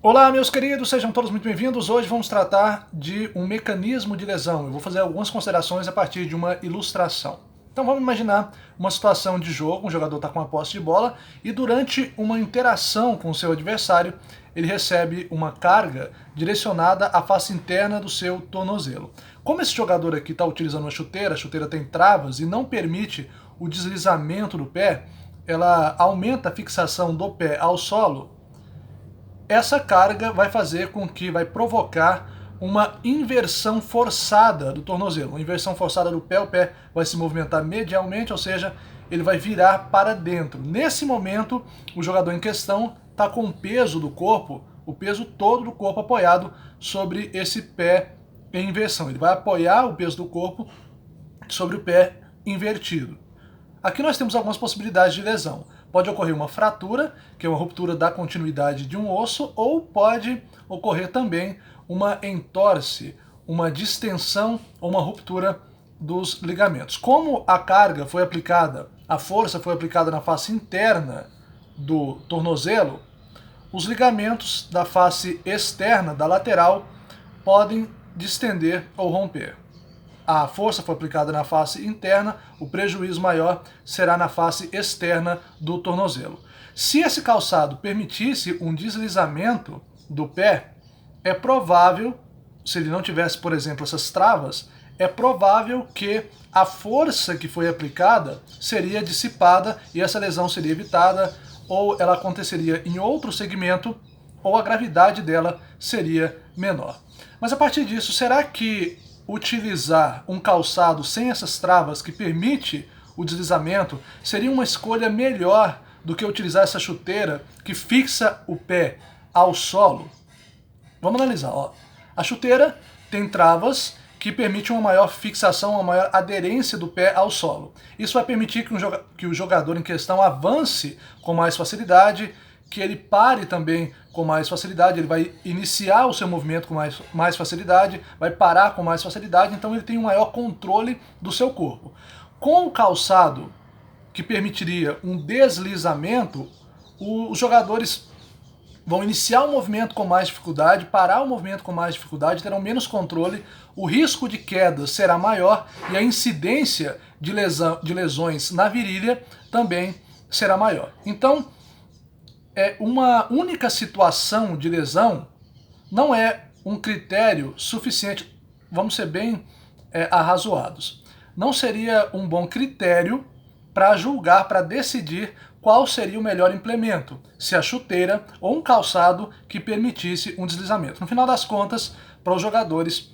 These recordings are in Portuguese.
Olá, meus queridos, sejam todos muito bem-vindos. Hoje vamos tratar de um mecanismo de lesão. Eu vou fazer algumas considerações a partir de uma ilustração. Então vamos imaginar uma situação de jogo, um jogador está com a posse de bola e durante uma interação com o seu adversário, ele recebe uma carga direcionada à face interna do seu tornozelo. Como esse jogador aqui está utilizando uma chuteira, a chuteira tem travas e não permite o deslizamento do pé, ela aumenta a fixação do pé ao solo. Essa carga vai fazer com que vai provocar uma inversão forçada do tornozelo. Uma inversão forçada do pé, o pé vai se movimentar medialmente, ou seja, ele vai virar para dentro. Nesse momento, o jogador em questão está com o peso do corpo, o peso todo do corpo apoiado sobre esse pé em inversão. Ele vai apoiar o peso do corpo sobre o pé invertido. Aqui nós temos algumas possibilidades de lesão. Pode ocorrer uma fratura, que é uma ruptura da continuidade de um osso, ou pode ocorrer também uma entorse, uma distensão ou uma ruptura dos ligamentos. Como a carga foi aplicada, a força foi aplicada na face interna do tornozelo, os ligamentos da face externa, da lateral, podem distender ou romper. A força foi aplicada na face interna, o prejuízo maior será na face externa do tornozelo. Se esse calçado permitisse um deslizamento do pé, é provável, se ele não tivesse, por exemplo, essas travas, é provável que a força que foi aplicada seria dissipada e essa lesão seria evitada, ou ela aconteceria em outro segmento, ou a gravidade dela seria menor. Mas a partir disso, será que utilizar um calçado sem essas travas que permite o deslizamento seria uma escolha melhor do que utilizar essa chuteira que fixa o pé ao solo? Vamos analisar. Ó. A chuteira tem travas que permitem uma maior fixação, uma maior aderência do pé ao solo. Isso vai permitir que o jogador em questão avance com mais facilidade, que ele pare também com mais facilidade, ele vai iniciar o seu movimento com mais facilidade, vai parar com mais facilidade, então ele tem um maior controle do seu corpo. Com o calçado que permitiria um deslizamento, os jogadores vão iniciar o movimento com mais dificuldade, parar o movimento com mais dificuldade, terão menos controle, o risco de queda será maior e a incidência de lesões na virilha também será maior. Então, uma única situação de lesão não é um critério suficiente, vamos ser bem arrazoados. Não seria um bom critério para julgar, para decidir qual seria o melhor implemento, se a chuteira ou um calçado que permitisse um deslizamento. No final das contas, para os jogadores,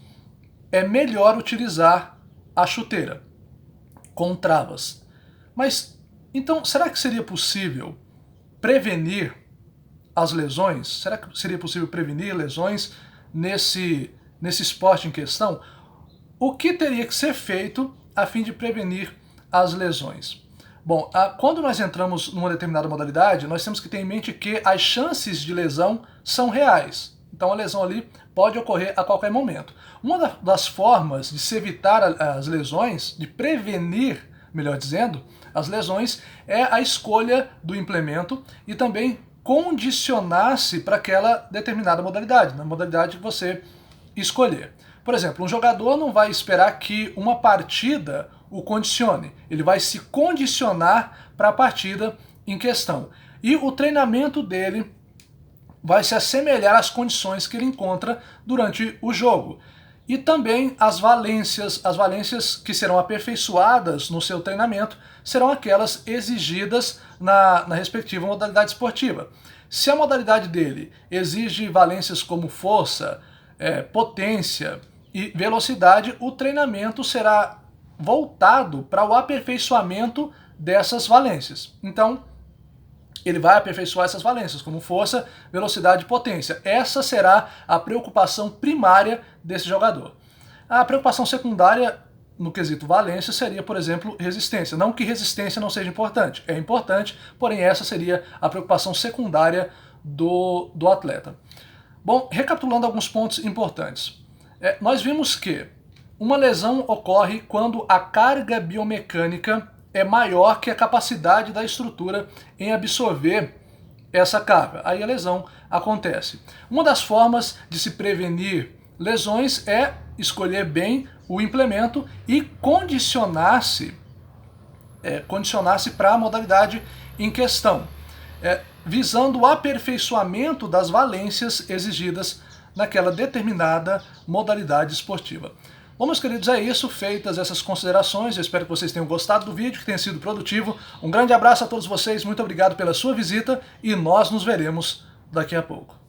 é melhor utilizar a chuteira com travas. Mas, então, será que seria possível prevenir as lesões? Será que seria possível prevenir lesões nesse esporte em questão? O que teria que ser feito a fim de prevenir as lesões? Bom, quando nós entramos numa determinada modalidade, nós temos que ter em mente que as chances de lesão são reais. Então a lesão ali pode ocorrer a qualquer momento. Uma das formas de se evitar as lesões, de prevenir, melhor dizendo, as lesões, é a escolha do implemento e também condicionar-se para aquela determinada modalidade, na modalidade que você escolher. Por exemplo, um jogador não vai esperar que uma partida o condicione, ele vai se condicionar para a partida em questão. E o treinamento dele vai se assemelhar às condições que ele encontra durante o jogo. E também as valências que serão aperfeiçoadas no seu treinamento serão aquelas exigidas na respectiva modalidade esportiva. Se a modalidade dele exige valências como força, potência e velocidade, o treinamento será voltado para o aperfeiçoamento dessas valências. Então, ele vai aperfeiçoar essas valências, como força, velocidade e potência. Essa será a preocupação primária desse jogador. A preocupação secundária, no quesito valência, seria, por exemplo, resistência. Não que resistência não seja importante, é importante, porém essa seria a preocupação secundária do atleta. Bom, recapitulando alguns pontos importantes. Nós vimos que uma lesão ocorre quando a carga biomecânica é maior que a capacidade da estrutura em absorver essa carga. Aí a lesão acontece. Uma das formas de se prevenir lesões é escolher bem o implemento e condicionar-se para a modalidade em questão, visando o aperfeiçoamento das valências exigidas naquela determinada modalidade esportiva. Bom, meus queridos, é isso. Feitas essas considerações, eu espero que vocês tenham gostado do vídeo, que tenha sido produtivo. Um grande abraço a todos vocês, muito obrigado pela sua visita e nós nos veremos daqui a pouco.